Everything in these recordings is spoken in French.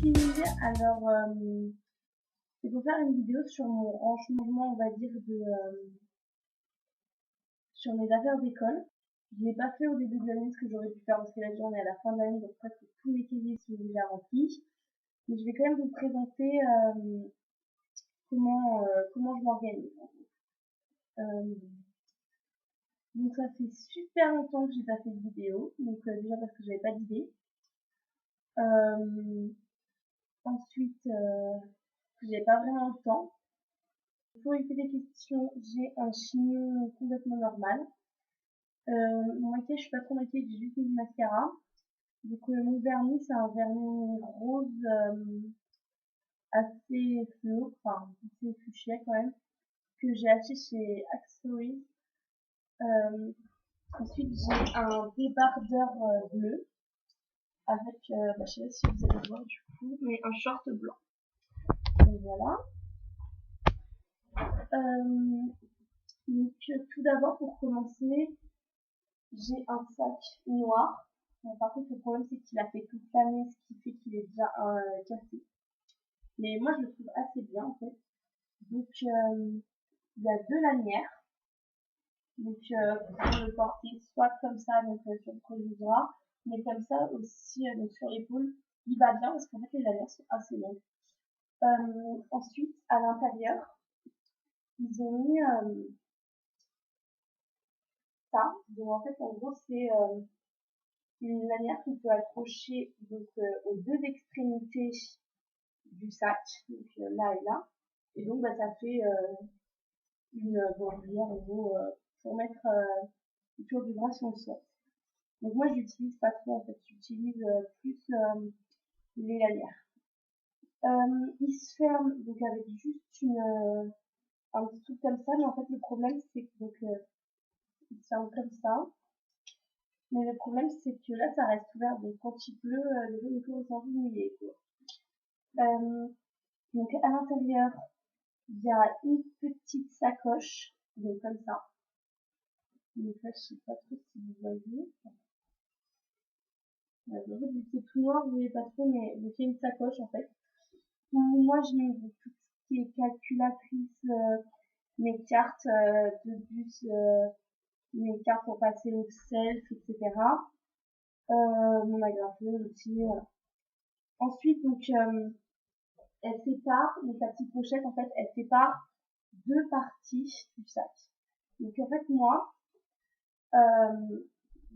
filles, alors c'est pour faire une vidéo sur mon rangement, on va dire, sur mes affaires d'école. Je l'ai pas fait au début de l'année, ce que j'aurais pu faire parce que là on est à la fin de l'année, donc presque tous mes cahiers sont déjà remplis. Mais je vais quand même vous présenter comment je m'organise. Donc ça fait super longtemps que j'ai pas fait de vidéo, donc déjà parce que j'avais pas d'idée. Ensuite, que j'avais pas vraiment le temps. Pour éviter les questions, j'ai un chignon complètement normal. Mon maquillage, je suis pas trop maquillée, j'ai juste mis du mascara. Donc mon vernis, c'est un vernis rose assez fluo, enfin assez fuchsia quand même, que j'ai acheté chez Accessories. Ensuite, j'ai un débardeur bleu avec, je sais pas si vous allez voir du coup, mais un short blanc. Donc voilà. Donc tout d'abord, pour commencer, j'ai un sac noir. Bon, par contre, le problème, c'est qu'il a fait toute l'année, ce qui fait qu'il est déjà cassé. Mais moi, je le trouve assez bien, en fait. Donc, il y a deux lanières. Donc, pour le porter soit comme ça, donc sur le creux du bras, mais comme ça aussi, donc sur l'épaule. Il va bien parce qu'en fait, les lanières sont assez longues. Ensuite, à l'intérieur, ils ont mis ça. Donc, en fait, en gros, c'est une lanière qu'on peut accrocher donc aux deux extrémités du sac, donc là et là. Et donc ça fait une bandoulière en gros pour mettre autour du bras si on le souhaite. Donc moi je l'utilise pas trop en fait, j'utilise plus les lanières. Il se ferme donc avec juste un petit truc comme ça, mais en fait le problème c'est que donc il se ferme comme ça. Mais le problème c'est que là ça reste ouvert, donc quand il pleut, les eaux sont mouillées quoi. Donc à l'intérieur, il y a une petite sacoche, donc comme ça. Donc là, je sais pas trop si vous voyez. C'est tout noir, vous voyez pas trop, mais c'est une sacoche en fait. Moi, je mets tout ce qui est calculatrice, mes cartes de bus, mes cartes pour passer au self, etc. Mon agrafeuse aussi. Ensuite, donc, elle sépare, donc la petite pochette, en fait, elle sépare deux parties du sac. Donc, en fait, moi,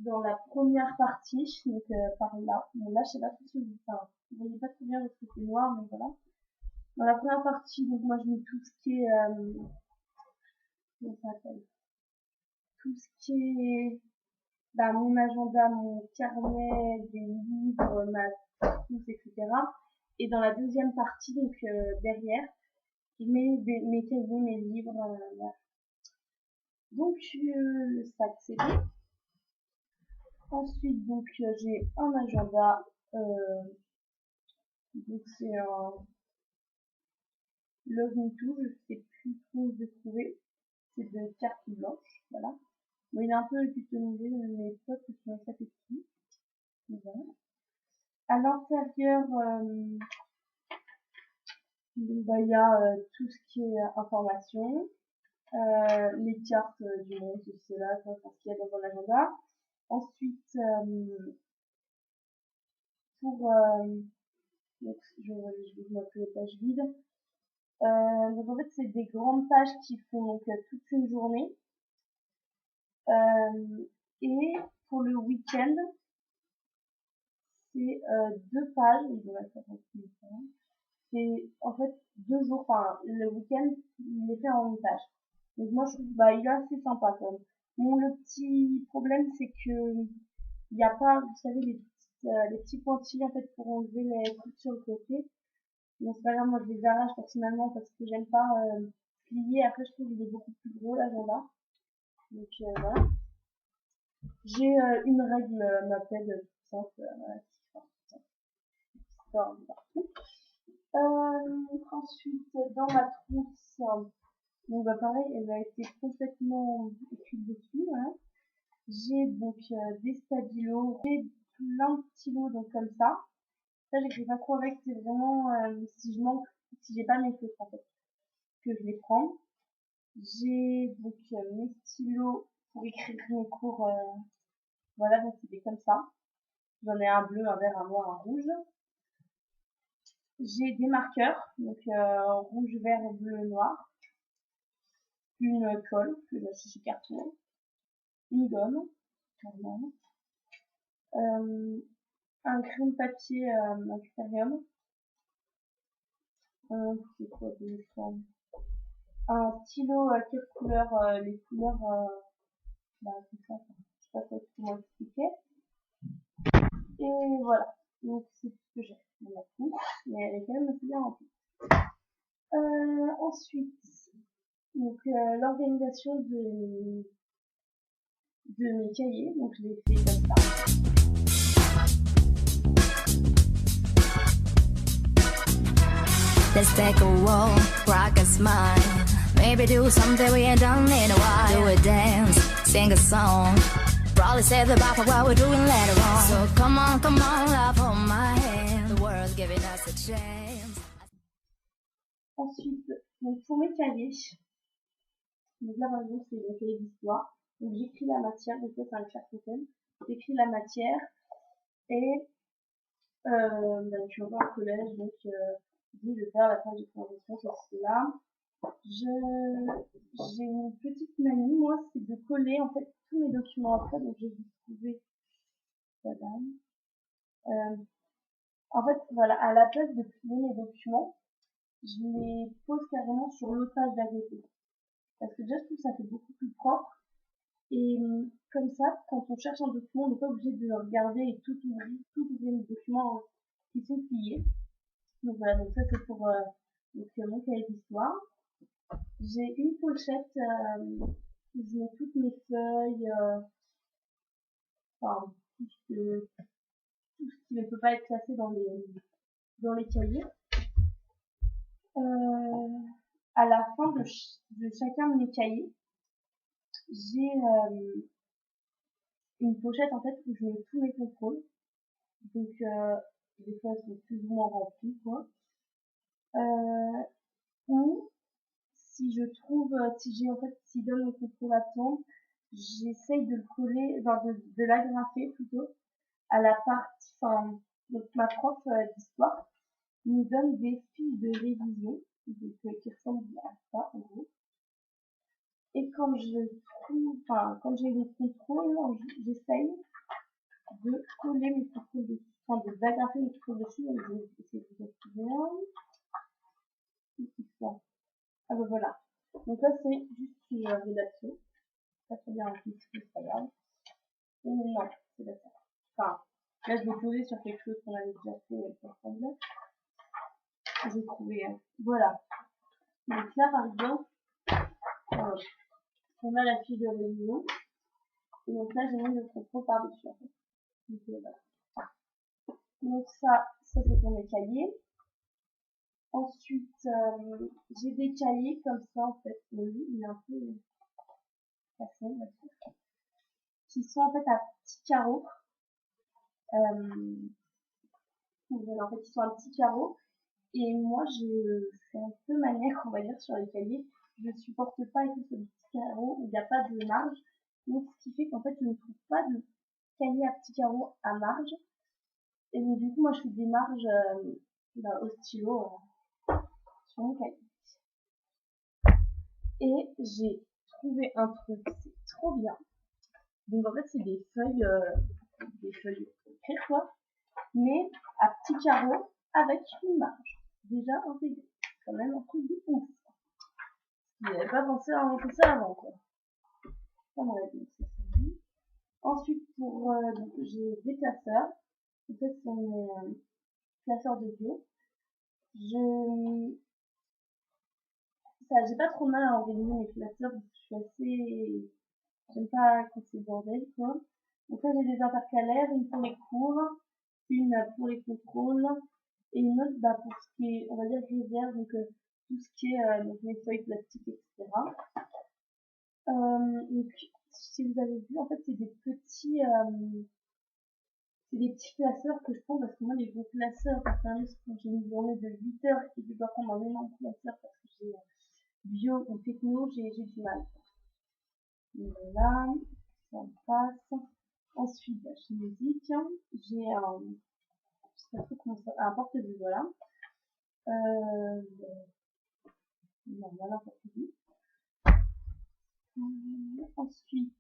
dans la première partie, donc par là, bon là, je sais pas si vous voyez pas très bien parce que c'est noir, mais voilà. Dans la première partie, donc moi, je mets tout ce qui est, comment ça s'appelle? Tout ce qui est, mon agenda, mon carnet, des livres, ma trousse, etc. Et dans la deuxième partie, donc derrière, je mets mes cahiers, mes livres, voilà. Donc le sac c'est bon. Ensuite donc j'ai un agenda, donc c'est un Love Me Too, je sais plus trop où je trouver, c'est de carte blanche, voilà. Bon, il est un peu customisé, mais pas que sur ça petit. Voilà. À l'intérieur, il y a tout ce qui est information, les cartes du monde, ceci, là, ce qu'il y a dans mon agenda. Ensuite, pour, donc, je vais vous montrer les pages vides. Donc en fait, c'est des grandes pages qui font donc toute une journée. Et pour le week-end, c'est deux pages. C'est en fait 2 jours. Enfin, le week-end, il est fait en une page. Donc moi, je trouve, il est assez sympa quand même. Bon, le petit problème, c'est que il n'y a pas, vous savez, les petits pointillés en fait pour enlever les trucs sur le côté. Bon, c'est pas grave, moi je les arrache personnellement parce que j'aime pas plier. Après, je trouve qu'il est beaucoup plus gros l'agenda. Donc voilà. J'ai une règle m'appelle toute simple, voilà, qui sort de partout. Ensuite, dans ma trousse, donc pareil, elle a été complètement écrite dessus. Hein. J'ai donc des stabilos, j'ai plein de stylos donc comme ça. Ça, j'écris pas trop avec, c'est vraiment si je manque, si j'ai pas mes feutres en fait, que je les prends. J'ai donc mes stylos pour écrire mes cours, voilà, donc c'est comme ça. J'en ai un bleu, un vert, un noir, un rouge. J'ai des marqueurs, donc rouge, vert, bleu, noir. Une colle que j'achète chez Carrefour. Une gomme, normale. Un crayon de papier Imperium. C'est quoi d'autre? Un stylo, quelle couleur? Les couleurs, bah, c'est ça, je sais pas comment expliquer. Et voilà. Donc, c'est tout ce que j'ai. On a tout, mais elle est quand même assez bien remplie. Ensuite, donc, l'organisation de mes cahiers. Donc, je l'ai fait comme ça. Let's take a walk, rock a smile. Maybe do something we ain't done in a while. Do a dance, sing a song. Probably say the back of what we're doing later on. So come on, love, hold my hand. The world's giving us a chance. Ensuite, donc pour mes cahiers, donc là par exemple c'est le cahier d'histoire. Donc j'écris la matière, donc ça c'est un clair-fontaine. J'écris la matière et je suis encore au collège, donc dit de faire la page de présentation sur cela. J'ai une petite manie, moi, c'est de coller en fait tous mes documents après, donc j'ai trouvé la dame. En fait, voilà, à la place de plier mes documents, je les pose carrément sur l'autre page d'à côté. Parce que déjà, je trouve que ça fait beaucoup plus propre. Et comme ça, quand on cherche un document, on n'est pas obligé de regarder et tout ouvrir les documents qui sont pliés. Donc voilà, donc ça c'est pour mon cahier d'histoire. J'ai une pochette où je mets toutes mes feuilles, enfin tout ce qui ne peut pas être classé dans les cahiers. À la fin de chacun de mes cahiers, j'ai une pochette en fait où je mets tous mes contrôles. Donc des fois elles sont plus ou moins remplies quoi. Ou si je trouve, si donne mon contrôle à temps, j'essaye de le coller, enfin de l'agrafer plutôt à la partie, enfin donc ma prof d'histoire nous donne des fiches de révision donc qui ressemblent à ça en gros. Et quand quand j'ai le contrôle, j'essaye de coller mes contrôles dessus, enfin d'agrafer mes contrôles dessus, donc je vais essayer de vous en trouver un. Ah ben voilà. Donc là c'est juste une rédaction. Pas très bien rempli, c'est pas grave. Et non, c'est pas ça. Enfin, là je vais poser sur quelque chose qu'on avait déjà fait avec ensemble. J'ai trouvé. Voilà. Donc là par exemple, on a la fiche de réunion. Et donc là j'ai mis le contrôle par-dessus en fait. Donc voilà. Donc ça c'est pour mes cahiers. Ensuite, j'ai des cahiers comme ça en fait. Le livre il est un peu cassé, on va dire. Qui sont en fait à petits carreaux. En fait, ils sont à petits carreaux. Et moi, je fais un peu manière, on va dire, sur les cahiers. Je supporte pas être sur des petits carreaux où il n'y a pas de marge. Donc, ce qui fait qu'en fait, je ne trouve pas de cahier à petits carreaux à marge. Et donc, du coup, moi, je fais des marges au stylo sur mon cahier. Et j'ai trouvé un truc, c'est trop bien. Donc, en fait, c'est des feuilles écrites, quoi, mais à petits carreaux avec une marge déjà intégrée. C'est quand même un truc de ouf. Je n'avais pas pensé à inventer ça avant, quoi. Ça m'aurait dit. Ensuite, j'ai des classeurs. En fait, c'est mes classeurs de bio. J'ai pas trop mal à organiser mes classeurs parce que je suis assez, j'aime pas quand c'est bordel, quoi. Donc là, j'ai des intercalaires, une pour les cours, une pour les contrôles, et une autre, pour ce qui est, on va dire, réserve, donc tout ce qui est donc les feuilles plastiques, etc. Donc, si vous avez vu, en fait, c'est des petits c'est des petits classeurs que je prends parce que moi, les gros classeurs, quand j'ai une journée de 8 heures et que je dois prendre un énorme classeur parce que j'ai bio ou techno, j'ai du mal. Voilà, ça passe. Ensuite, la musique, j'ai un, je sais pas trop comment ça, un porte-vue, voilà. Non, voilà, porte-vue. Ensuite,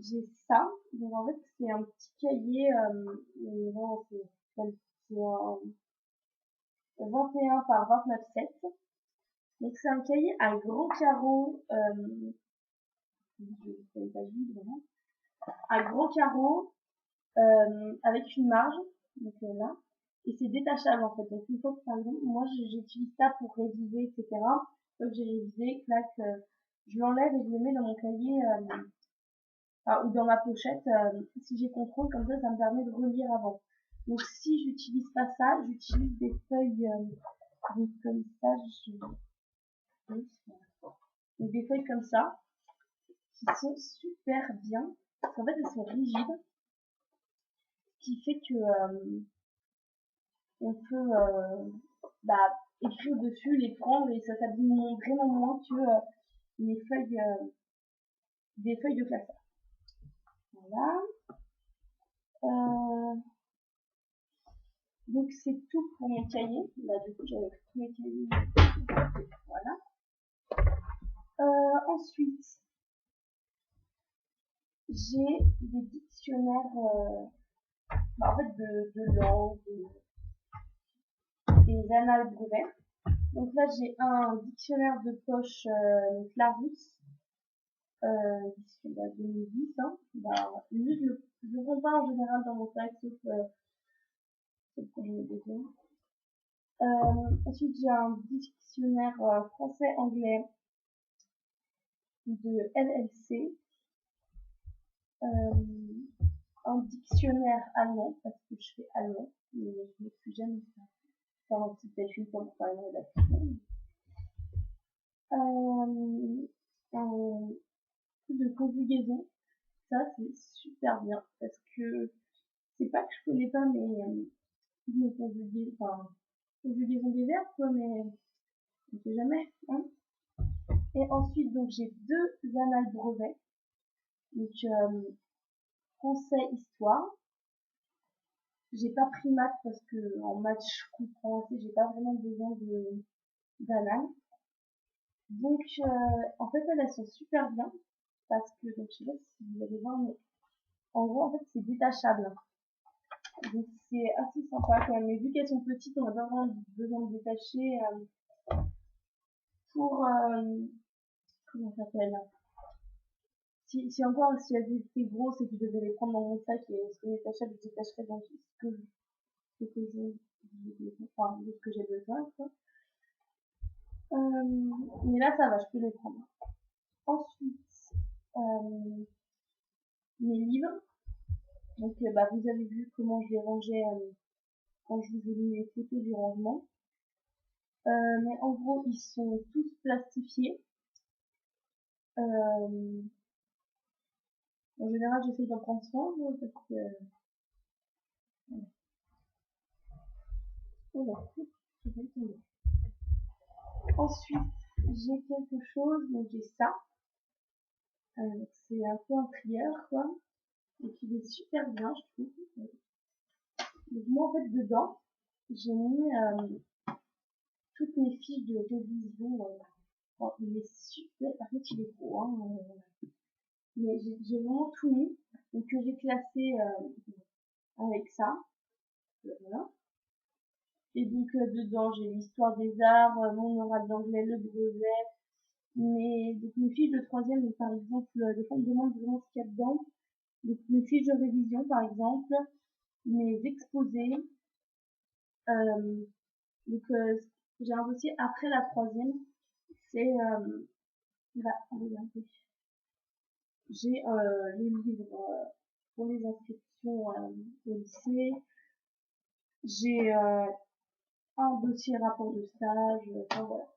j'ai ça. Donc en fait, c'est un petit cahier, non, c'est un 21 par 29,7. Donc c'est un cahier à grands carreaux, à grands carreaux, avec une marge, donc là, et c'est détachable en fait. Donc une fois que par exemple, moi j'utilise ça pour réviser, etc. Une fois que j'ai révisé, clac, je l'enlève et je le mets dans mon cahier, ou dans ma pochette, si j'ai contrôle, comme ça me permet de relire avant. Donc si j'utilise pas ça, j'utilise des feuilles, donc comme ça, donc des feuilles comme ça, qui sont super bien. En fait, elles sont rigides, ce qui fait que on peut écrire dessus, les prendre et ça s'abîme vraiment moins que les feuilles, des feuilles de classeur. Voilà. Donc c'est tout pour mes cahiers. Là du coup j'avais tous mes cahiers. Voilà. Ensuite, j'ai des dictionnaires en fait de langue, des annales brevets. Donc là j'ai un dictionnaire de poche Larousse, 2010. Hein. Lui je le prends pas en général dans mon sac sauf quand j'en ai besoin. Ensuite j'ai un dictionnaire français-anglais de LLC. Un dictionnaire allemand parce que je fais allemand, mais je ne suis jamais faire un petit peut-être une fois pour faire une rédaction. Un truc de conjugaison, ça c'est super bien parce que c'est pas que je connais pas mes conjugaison des verbes quoi, mais on sait jamais. Hein. Et ensuite donc j'ai deux annales brevets, donc français histoire. J'ai pas pris maths parce que en maths je comprends assez, j'ai pas vraiment besoin d'annales. Donc en fait elles sont super bien parce que donc je sais pas si vous allez voir mais en gros en fait c'est détachable. Donc c'est assez sympa quand même. Mais vu qu'elles sont petites, on n'a pas vraiment besoin de détacher pour comment ça s'appelle. Si encore si elles étaient grosses et que je devais les prendre dans mon sac et elles seraient détachables, je détacherais dans ce que j'ai besoin quoi. Mais là ça va, je peux les prendre. Ensuite, mes livres. Donc vous avez vu comment je les rangeais quand je vous ai mis les photos du rangement. Mais en gros, ils sont tous plastifiés. En général, j'essaie d'en prendre soin parce que... Ensuite, j'ai quelque chose, donc j'ai ça. C'est un peu un trieur, quoi. Et qui est super bien, je trouve. Donc moi, en fait, dedans, j'ai mis toutes mes fiches de révision. Il est super, par contre, il est gros, hein. Mais j'ai vraiment tout mis. Donc que j'ai classé avec ça. Voilà. Et donc dedans j'ai l'histoire des arts, mon oral d'anglais, le brevet, donc mes fiches de troisième, donc, par exemple, des fois on me demande vraiment ce qu'il y a dedans. Donc mes fiches de révision par exemple, mes exposés, donc j'ai un dossier après la troisième, c'est là, regardez. J'ai les livres pour les inscriptions au lycée. J'ai un dossier rapport de stage, enfin voilà.